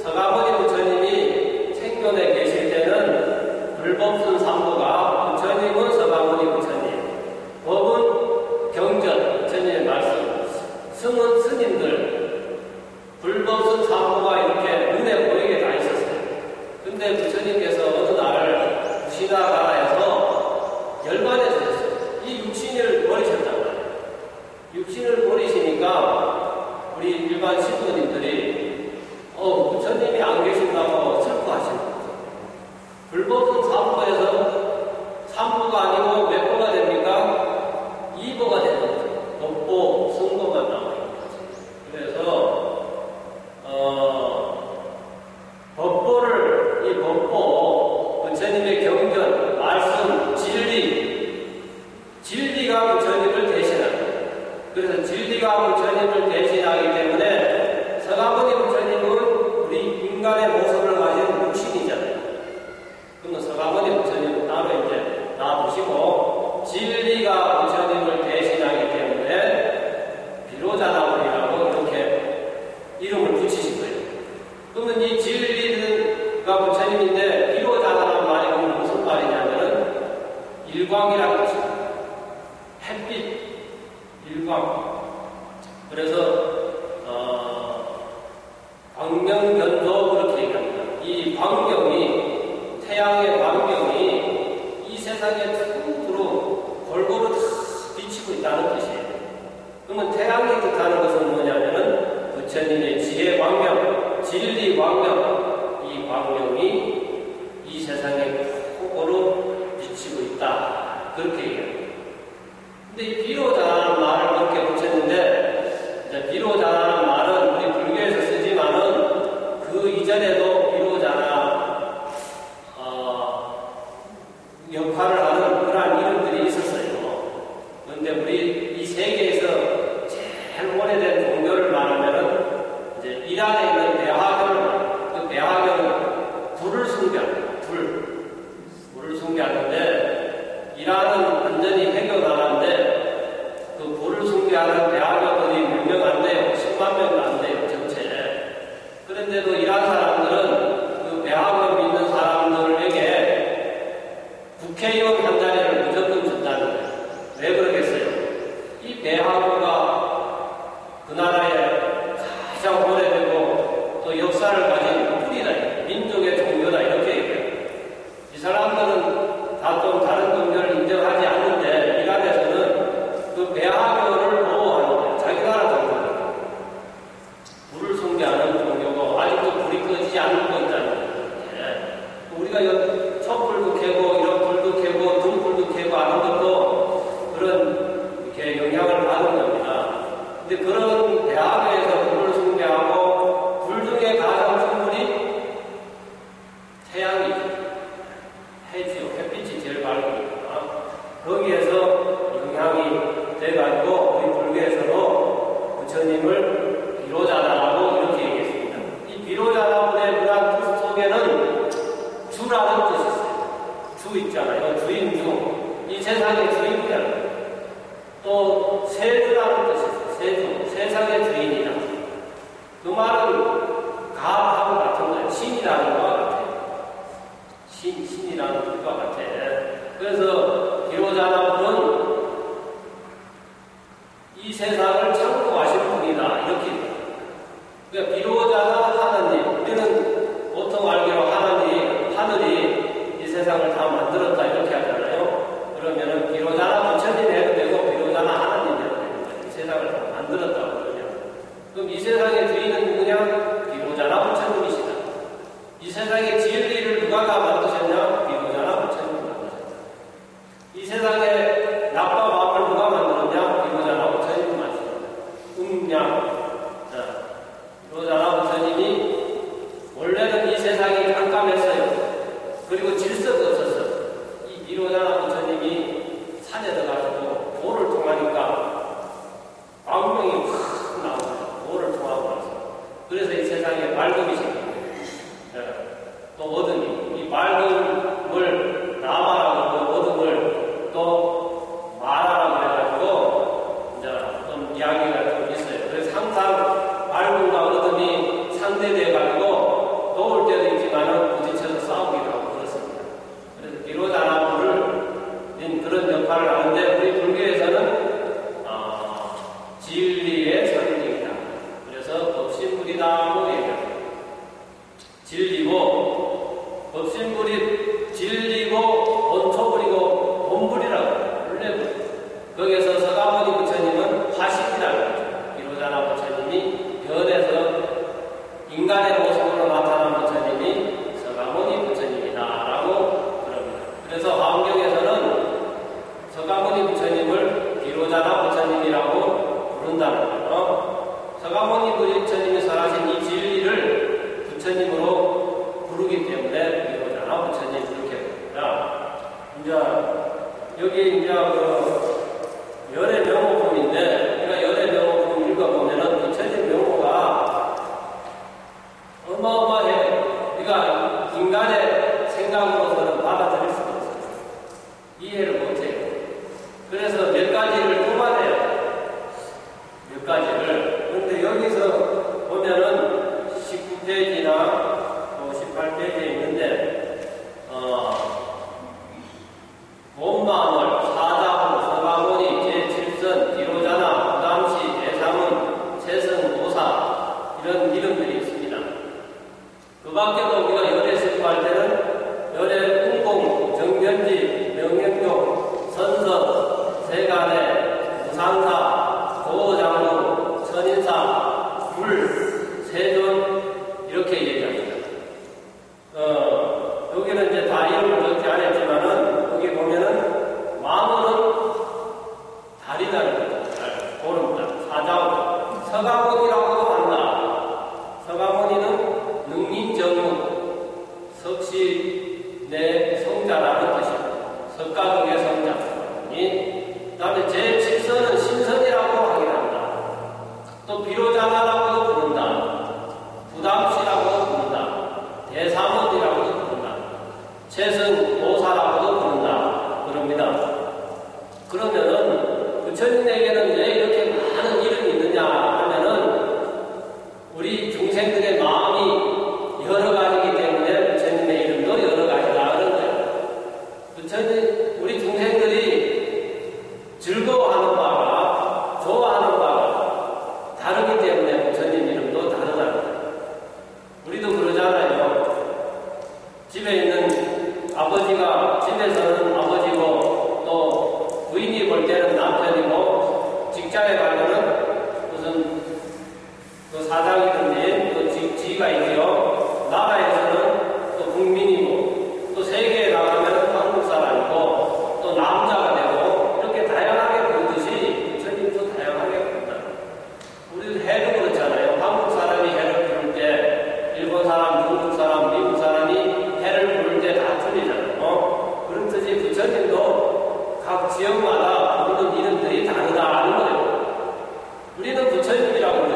서가모니 부처님이 생존에 계실 때는 불법순 삼부가 부처님은 서가모니 부처님, 법은 경전, 부처님의 말씀, 승은 스님들, 불법순 삼부가 이렇게 눈에 보이게 다 있었어요. 근데 부처님께서 어느 날 구시나가라에서 열반해주셨어요. 이 육신을 버리셨단 말이에요. 육신을 버리시니까 우리 일반 신부님들이 부처님이 안 계신다고 슬퍼하시는 거죠. 불법순 삼부에서 3부가 아니고 몇 부가 됩니까? 2부가 되는 거죠. 법보, 승보만 나오는 거죠. 그래서 법보를, 이 법보, 부처님의 경전, 말씀, 진리가 부처님을 대신하는 거예요. 그래서 진리가 부처님을 대신하기 때문에 서가모니 부처님은 우리 인간의 모습을 가진 육신이잖아요. 그러면 서가모니 부처님은 따로 이제 놔두시고 진리가 부처님을 대신하기 때문에 비로자나불이라고 이렇게 이름을 붙이신 거예요. 그러면 이 진리가 부처님인데 비로자나라는 말이 무슨 말이냐면은 일광이라는 뜻입니다. 햇빛, 일광. 그래서 광명견도 그렇게 얘기합니다. 이 광경이, 태양의 광경이 이 세상에 툭으로 골고루 다 비치고 있다는 뜻이에요. 그러면 태양이 뜻하는 것은 뭐냐면은 부처님의 지혜 광명, 진리 광명, 이 광명이 이 세상에 골고루 비치고 있다. 그렇게 얘기합니다. 근데 이 비로자라는 말을 그렇게 붙였는데, 이제 비로자라는 말은 우리 불교에서 쓰지만은 그 이전에도 비로자나 역할을 하는 그러한 이름들이 있었어요. 그런데 우리 이 세계에서 제일 오래된 종교를 말하면은 이제 이란에 있는 배화교를, 그 배화교는 불을 숭배합니다. 불을 숭배하는데 이란은 완전히 해교나라인데 그 불을 숭배하는 배화교들이 몇 명 안 돼요. 10만 명도 안 돼요. 전체. 그런데도 이란 사람들은 그 배화교 믿는 사람들에게 국회의원 한 자리를 무조건 준다는 거예요. 왜 그러겠어요? 이 배화교가 그 나라에 가장 오래되고 또 역사를 가진 뿌리다, 민족의 종교다 이렇게 얘기해요. 이 사람들은 다 좀 다른 종교를 인정하지 않는데 이란에서는 그 배화교를 보호하는 거예요. 자기 나라 종교를. 부처님을 비로자나라고 이렇게 얘기했습니다. 이 비로자나분의 문화 뜻 속에는 주라는 뜻이 있어요. 주 있잖아요. 주인 중. 이 세상의 주인이잖아요. 또 세주라는 뜻이 있어요. 세주. 세상의 주인이다. 그 말은 가하고 같은 거예요. 신이라는 것과 같아요. 신이라는 뜻과 같아. 그래서 비로자나분은 이 세상을 창조하신 분이다. 이렇게. 그러니까 비로자나 하나님. 우리는 보통 알기로 하늘이 이 세상을 다 만들었다. 이렇게 하잖아요. 그러면은 비로자나 부처님 해도 되고 비로자나 하나님 해도 되는 거예요. 이 세상을 다 만들었다고 그러면. 그럼 이 세상의 주인은 누구냐? 비로자나 부처님이시다. 이 세상의 진리를 누가 만드셨냐? 비로자나 부처님이 만드셨다. 이 세상의 낙과 마음을 누가 만들었냐? 비로자나 부처님이 만드셨다. 비로자나 부처님이 원래는 이 세상이 깜깜했어요. 그리고 질서가 없었어요. 이 비로자나 부처님이 산에 들어가지고 돌을 통하니까 광명이 확 나옵니다. 돌을 통하고 나서. 그래서 이 세상에 맑음이 생깁니다. 또 어둠이. 이 맑음을 나마라고 그 어둠을 또 마라라고 해가지고 이제 좀 이야기가 좀 있어요. 그래서 항상 맑음과 어둠이 상대돼가지고 도울 때도 있지만은 부딪혀서 싸우기도 하고 그렇습니다. 그래서 비로자나불을 그런 역할을 하는데 우리 불교에서는 진리의 상징이다. 그래서 법신불이다고 얘기합니다. 진리고 법신불이 진리고 본초불이고 본불이라고 원래 거기에서 서가모니 부처님은 화신이라고 하죠. 비로자나 부처님이 변해서 인간의 모습으로 나타난 부처님이 서가모니 부처님이다라고 그럽니다. 그래서 화엄경에서는 서가모니 부처님을 비로자나 부처님이라고 부른다는 거예요. 서가모니 부처님이 설하신 이 진리를 부처님으로 부르기 때문에 비로자나 부처님 이렇게 부릅니다. 이제 여기 이제 열의 명호품인데 우리가 열의 명호품 읽어보면은 부처님 명호가 어마어마해요. 그러니까 인간의 생각으로서는 받아들일 수가 없어요. 이해를 못해요. 그래서 몇 가지를 뽑아내요. 몇 가지를. 그런데 여기서 보면은 19페이지나 18페이지에 있는데 본마물, 사자문, 서가모니, 제7선, 비로자나, 부담시, 대사문, 세선, 오사 이런 이름들이 있습니다. 그 밖에도 우리가 열애 승부할 때는 열애 운공, 정견지, 명령종, 선서, 세간의, 무상사, 고장로, 천인사, 불, 세존 이렇게 얘기합니다. 여기는 이제 다 이름을 적지 않았지만은 여기 보면은 마물은 달이라는 거죠. 보름달, 사자운, 서가모니라고도 한다. 서가모니는 능민정무, 석시내 성자라는 뜻입니다. 석가동의 성자. 그 다음에 제7선은 신선이라고 하긴 한다. 또 비로자나라고도 부른다. 부담시라고도 부른다. 대사문이라고도 부른다. 최선 도사라고도 부른다. 그럽니다. 그러면은 부처님에게는 왜 이렇게 많은 이름이 있느냐 하면은 우리 중생들의 마음이 여러 가지이기 때문에 부처님의 이름도 여러 가지다 그런 거예요. 부처님, 우리 중생들이 즐거워하는 바가 좋아하는 바가 다르기 때문에 부처님 이름도 다르다는 거예요. 우리도 그러잖아요. 집에 있는 아버지가 집에서는 아버지고 또 부인이 볼 때는 남편이고 직장에 가면은 무슨 또 사장이든지 또 지위가 있고요. 나라에서는 또 국민이고 또 세계에 나가면 한국 사람이고 또 남자가 되고 이렇게 다양하게 부르듯이 부처님도 다양하게 부른다. 우리도 해도 그렇잖아요. 한국 사람이 해를 부를 때 일본 사람, 중국 사람, 미국 사람이 해를 부를 때 다 틀리잖아요. 그런 뜻이 부처님도 각 지역마다 부르는 이름들이 다르다는 거예요. 우리는 부처님이라고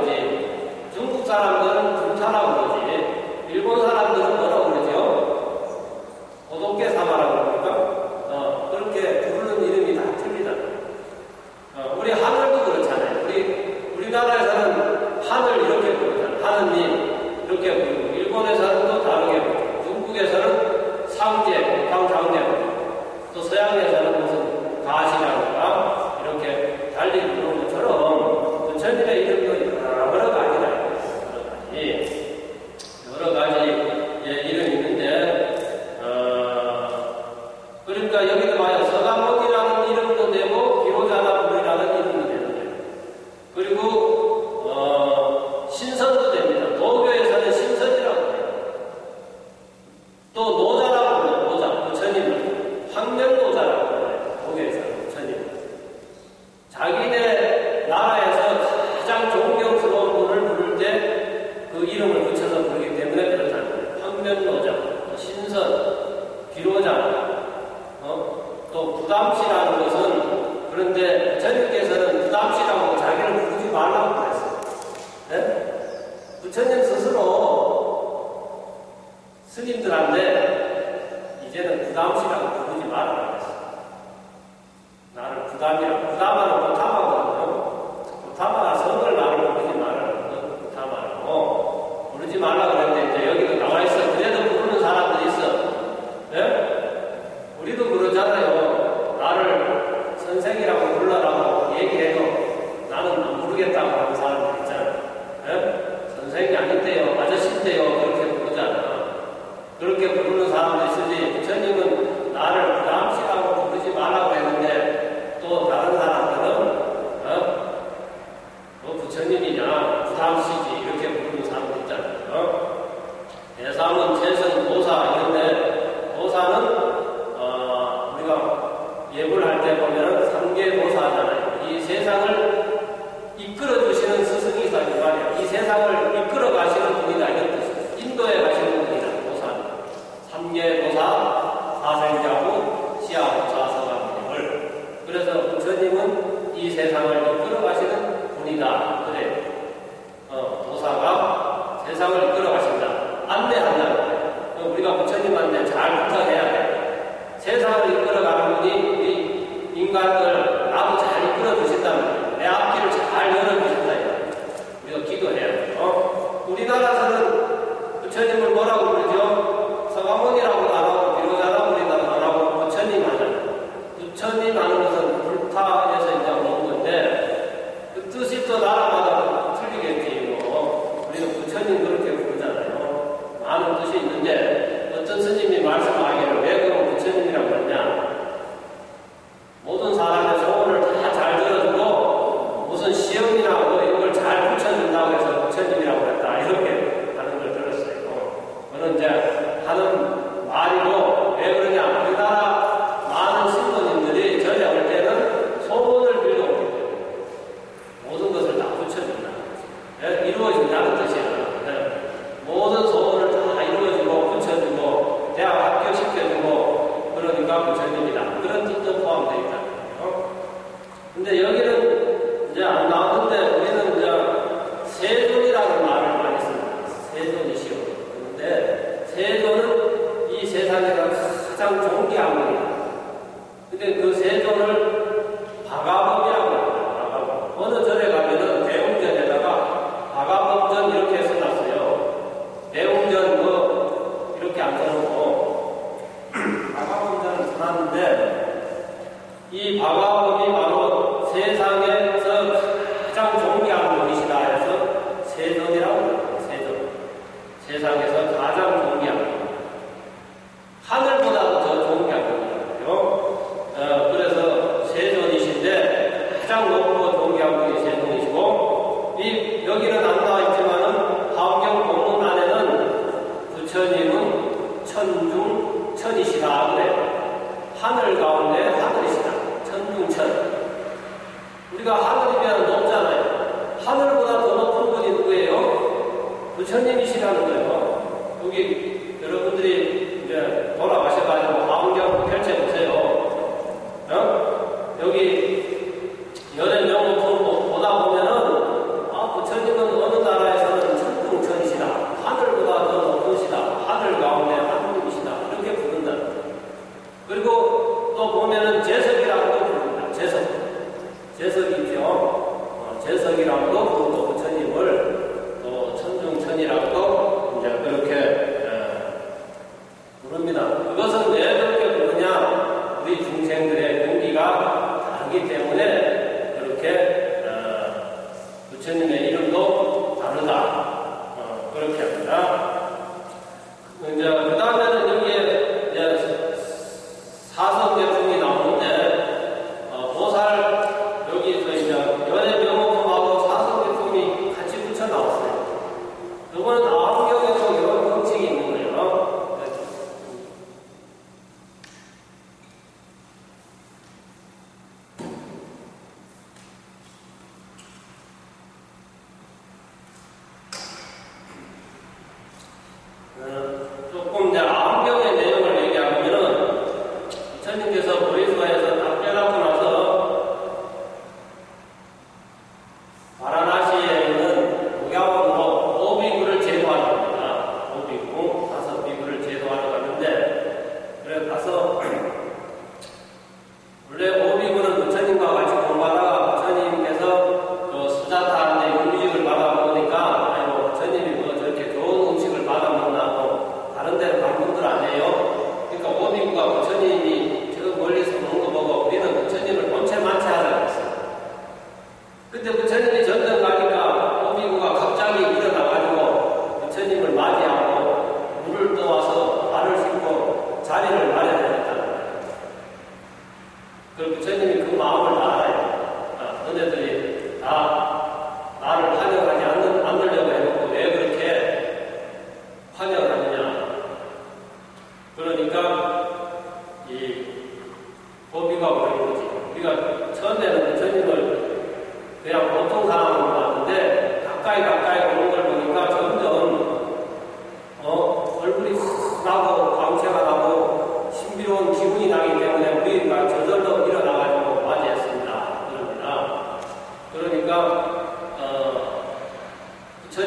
부처님 스스로 스님들한테 이제는 부담시라고 부르지 말아라 그랬어요. 나를 부담이라고. 부담하는 고타마거든요. 고타마가 성을 나를 부르지 말라는 건 고타마라고. 부르지 말라고 그랬는데 이제 여기도 나와 있어. 그래도 부르는 사람도 있어. 예? 우리도 그러잖아요. 나를 선생이라고 불러라고 얘기해도 나는 안 부르겠다고 하는 사람들 있잖아요. 예? 선생이 아닌데요. 아저씨인데요. 그렇게 부르잖아. 그렇게 부르는 사람도 있으지. 부처님은 나를 부담시라고 부르지 말라고 했는데 또 다른 사람들은 뭐 부처님이냐 부담시지 이렇게 부르는 사람도 있잖아요. 대사문, 재성, 도사 이런데 도사는 우리가 예불 할 때 보면은 삼계 도사잖아요. 이 세상을 이끌어주시는 스승이다 이 말이야. 이 세상을 이끌어 가시는 분이다 이런 뜻이에요. 인도에 가시는 분이다. 도사는 삼계 도사, 사생자부, 시아도사, 서가모님을. 그래서 부처님은 이 세상을 이끌어 가시는 분이다. 그래. 도사가 세상을 이끌어 가신다. 안내한다. 우리가 부처님한테 잘 부탁해야 돼. 세상을 이끌어가는 분이 우리 인간들 나도 잘 이끌어 주신다면 내 앞길을 잘 열어주신다. 우리가 기도해야 돼요. 우리나라에서는 부처님을 뭐라고 부르죠? 서가모니라고도 안 하고 비로자나모니라고도 안 하고 부처님 하잖아요. 부처님 하는 것은 불타에서 이제 온 건데 그 뜻이 또 나라마다 틀리겠지. 우리는 부처님 그렇게 부르잖아요. 많은 뜻이 있는데 어떤 스님이 말씀하기를 왜 그럼 부처님이라고 그러냐? 모든 사람의 소원을 다 잘 들어주고 무슨 시험이나 뭐 이런 걸 잘 붙여준다고 해서 부처님이라고 했다 이렇게 하는 걸 들었어요. 그는 이제 하는 말이고 왜 그러냐? 우리나라 많은 신도님들이 전에 올 때는 소원을 빌고 오기 때문에 모든 것을 다 붙여준다. 이루어진다는 뜻이에요. 모든 소원을 다 이루어주고 붙여주고 대학 합격시켜주고 그러니까 부처님이다. 그런 뜻도 포함되어 있다. 근데 여기는 이제 안 나왔는데 우리는 이제 세존이라는 말을 많이 씁니다. 세존이시오. 그런데 세존은 이 세상에서 가장 존귀한 분이다. 근데 그 세존을 바가범이라고 합니다. 바가범. 어느 절에 가면은 대웅전에다가 바가범전 이렇게 써놨어요. 대웅전 뭐 이렇게 안 써놓고 바가범전을 써놨는데 이 바가범이 바로 세상에서 가장 존귀한 분이시다 해서 세존이라고 합니다. 세존. 세상에서 가장 존귀한 분. 하늘보다도 더 존귀한 분이에요. 그래서 세존이신데 가장 높고 존귀한 분이 세존이시고 여기는 안 나와 있지만은 화엄경 본문 안에는 부처님은 천중천이시다 그래요. 하늘 가운데 하늘이시다. 천중천. 우리가 하늘이면 높잖아요. 하늘보다 더 높은 분이 누구예요? 부처님이시라는 거예요. 여기 여러분들이 이제 돌아가셔가지고 화엄경 펼쳐보세요. 여기 연의 명호품 보다 보면은 부처님은 어느 나라에서는 천중천이시다. 하늘보다 더 높으시다. 하늘 가운데 하늘이시다. 이렇게 부른다. 그리고 또 보면은 제석이라고도 부릅니다. 제석이죠. 제석이라고도 부르고 부처님을 또 천중천이라고도 이제 그렇게 부릅니다. 그것은 왜 그렇게 부르냐? 우리 중생들의 용기가 다르기 때문에 그렇게 부처님의 이름도 다르다. 그렇게 합니다. 이제 그 다음에는 여기에 이제 사성제품이 나오는데 보살 여기서 이제 연의 명호품하고 사성제품이 같이 붙여 나왔어요. 이거는 아함경에서 이런 법칙이 있는 거예요. 조금 이제 아함경의 내용을 얘기하면은 부처님께서 보리수가에서 딱 깨닫고 나서 바라나시에 있는 독야원으로 오비구를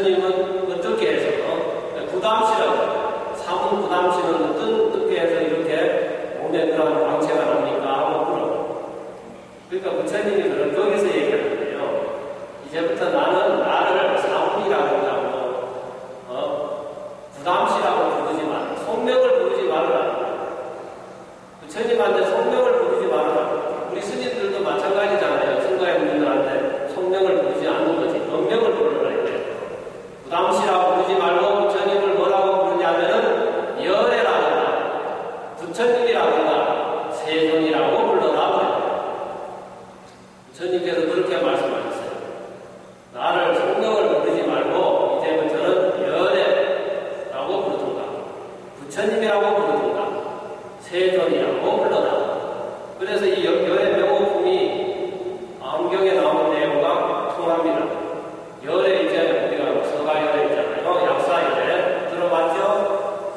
부처님은 어떻게 해서 부담시라고 사문 부담시는 어떻게 해서 이렇게 몸에 그런 광채가 납니까? 하고 물어. 그러니까 부처님이 그런 거기서 얘기하는데요. 이제부터 나는 나를 사문이라든가 부담시라고 부르지 마라. 성명을 부르지 말아라. 부처님한테 성명을 부르지 말아라. 우리 스님들도 마찬가지잖아요. 승가의 분들한테 성명을 부르지 않는 거지. 법명을 부르라 이래. 부담시라고 부르지 말고 부처님을 뭐라고 부르냐면은 열애라든가 부처님이라든가 세존이라고 불러라. 부처님께서 그렇게 말씀하셨어요. 나를 성명을 부르지 말고 이제부터는 열애라고 부르든가 부처님이라고 부르든가 세존이라고 불러라. 그래서 이 열애 명호품이 암경에 나오는 내용과 통합니다. 열애 이제 우리가 서가열애 있잖아요. 약사열애 들어봤죠?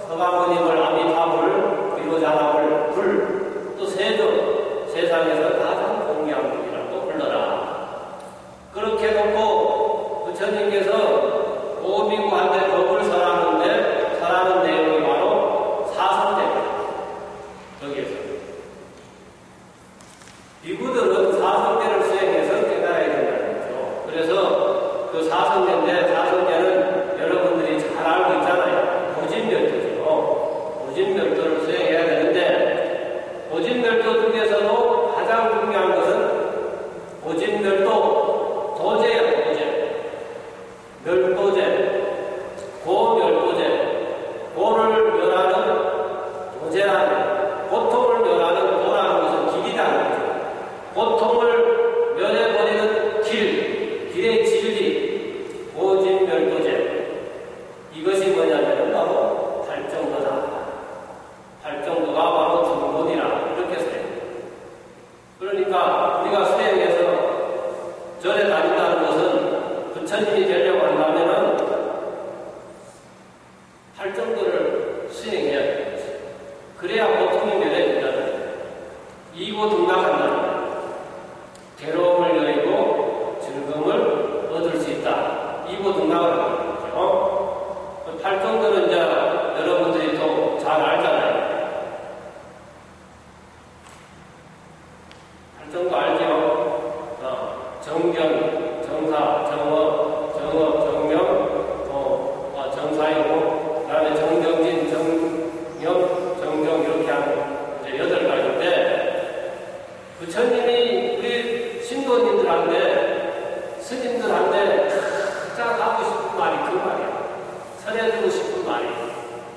서가모님을 아미타불, 위로자나불 불, 또 세존, 세상에서 가장 공개한 분이라고 불러라. 그렇게 놓고 부처님께서 오비구한테 법을 설하는 내용이 바로 사성제입니다. 여기에서 비구들은 사성제를 수행해서 깨달아야 된다는 거죠. 그래서 그 사성제인데 사성제는 여러분들이 잘 알고 있잖아요. 보진멸도죠. 보진멸도를 수행해야 되는데 보진멸도 중에서도 가장 중요한 것은 보진멸도 도제예요. 도제. 멸도제. 고멸도제. 고를 멸하는 도제라는 고통을 멸하는 도라는 것은 길이라는 거죠. 고통을 멸해버리는 길의 진리, 고진멸도제. 이것이 뭐냐면 바로 팔정도다. 팔정도가 바로 정본이라 이렇게 써요. 그러니까 우리가 수행해서 절에 다닌다는 것은 부처님이 되려고 한다면은 팔정도를 수행해야 돼요. 그래야 고통이 멸해진다는 거예요. 이고 등락한다는 거예요. 괴로움을 여의고 즐거움을 얻을 수 있다. 이고 등락을 하는 거죠. 팔정도는 이제 여러분들이 또 잘 알잖아요. 팔정도 알죠? 정견, 정사, 정업, 정명, 정사이고, 그 다음에 정경진, 정명, 정경 이렇게 하는 이제 8가지인데, 부처님이 우리 신도님들한테, 스님들한테 가장 하고 싶은 말이 그 말이야. 전해주고 싶은 말이.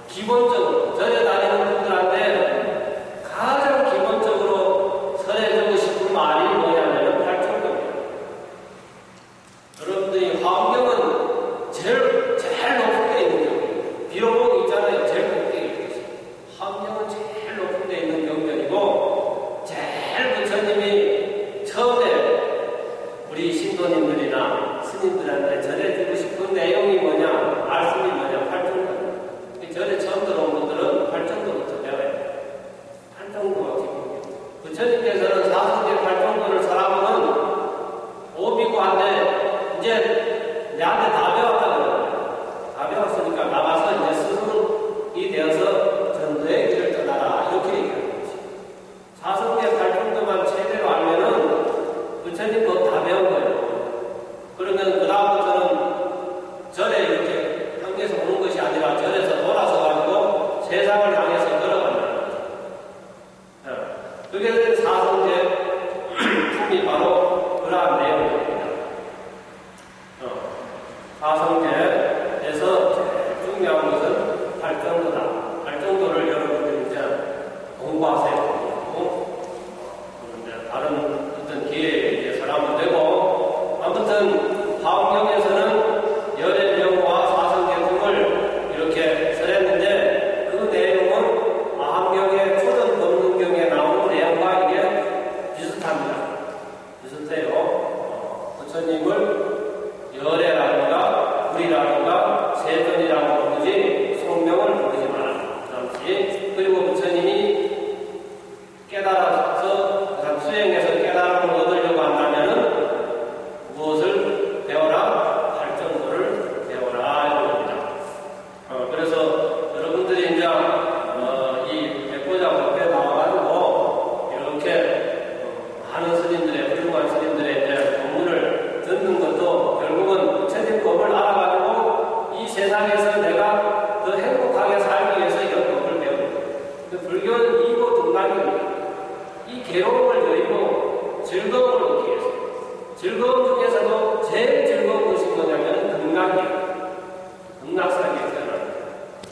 기본적으로, 전해 다니는 분들한테 가장 기본적으로 전해주고 싶은 말이 뭐냐면 팔정도입니다. 여러분들이 화엄경은 제일 높은 데 있는 경전. 비로봉 있잖아요. 제일 높은 데 있는 것이. 화엄경은 제일 높은 데 있는 경전이고, 제일 부처님이 처음에 우리 신도님들이나 스님들한테 전해주고 싶은 내용이 뭐냐, 말씀이 뭐냐, 팔정도. 전에 처음 들어온 분들은 팔정도부터 배워야 돼요. 팔정도가 지금. 부처님께서는 사성제 팔정도를 설하고는 오비구한테 이제 내한테 다 배웠다 그러거든요. 다 배웠으니까 나가서 이제 스승이 되어서 전도의 길을 떠나라. 이렇게 얘기하는 거지. 사성제 팔정도만 제대로 알면은 부처님 것 다 배운 거예요. 그러면 그다음부터는 절에 이렇게 향해서 오는 것이 아니라 절에서 돌아서 가지고 세상을 향해서 걸어간다는 거죠. 그게 사성제 품이 바로 그러한 내용입니다. 사성제에서 제일 중요한 것은 팔정도다. 팔정도를 여러분들이 이제 공부하세요. 다른 어떤 기회에 이제 설하면 되고, 아무튼 화엄경에서는 열의 명과 사성제품을 이렇게 설했는데 그 내용은 화엄경의 초전법문경에 나오는 내용과 자리에서 내가 더 행복하게 살기 위해서 이런 법을 배웁니다. 불교는 이고 등락입니다. 이 괴로움을 여의고 즐거움을 얻기 위해서. 즐거움 중에서도 제일 즐거운 것이 뭐냐면 등락이에요. 등락세계에서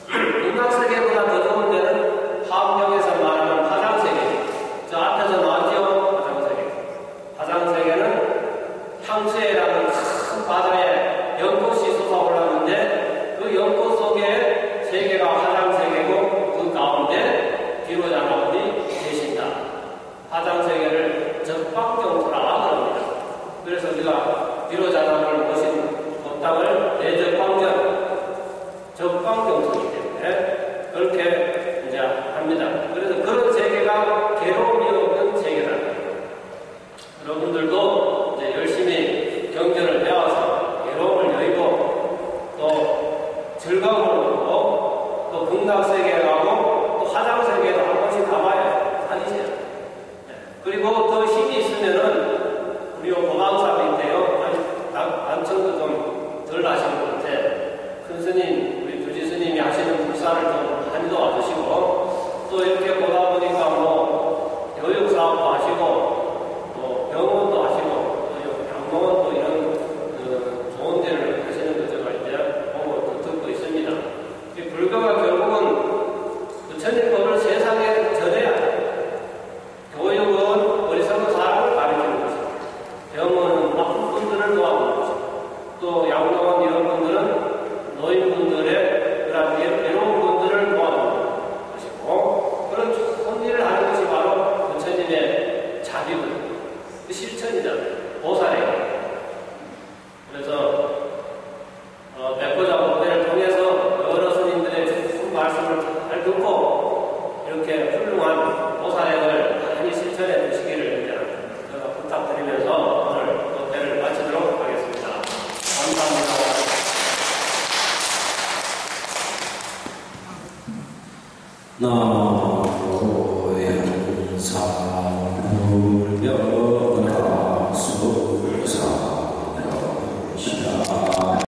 등락세계보다 더 좋은 데는 화엄경에서 말하는 화장세계. 저 앞에서 나왔죠? 화장세계. 화장세계는 향수해라는 큰 바다에 연꽃이 솟아올랐는데 그 연꽃 속에 세계가 화장세계고 그 가운데 비로자나물이 계신다. 화장세계를 적방정토라 그럽니다. 그래서 우리가 비로자나물 모신 그 땅을 대적방정 적방정토이기 때문에 그렇게 이제 합니다. 그래서 그런 세계가 괴로움이 없는 세계라는 거예요. 여러분들도 이제 열심히 경전을 배워서 괴로움을 여의고 또 즐거움을 얻고 또 극락세계에 가고 또 화장세계에도 한 번씩 가봐야 다니세요. 그리고 더 힘이 있으면은 우리 고방사인데요. 단청도 좀 덜 나신 것 같아. 큰 스님, 우리 주지 스님이 하시는 불사를 좀 많이 도와주시고 또 이렇게 보다 보니까 뭐 교육사업도 하시고 또 병원도 하시고 또 양봉원도 이런 좋은 데를 하시는 거 제가 이제 보고 듣고 있습니다. 이 불교가 결국은 부처님 법을 세상에 전해야 돼요. 교육은 어리석은 사람을 가르치는 것이고 병원은 아픈 분들을 도와주는 것이고 또 양봉원 이런 분들은 노인분들의 그런 외로운 분들을 도와주는 것이고 그런 좋은 일을 하는 것이 바로 부처님의 자비거든요. 그 실천이잖아요. 보살에게. 그래서 백보자 법회를 통해서 여러 스님들의 좋은 말씀을 잘 듣고 이렇게 훌륭한 보살행을 많이 실천해 주시기를 제가 부탁드리면서 오늘 법회를 마치도록 하겠습니다. 감사합니다. 나무 양사불명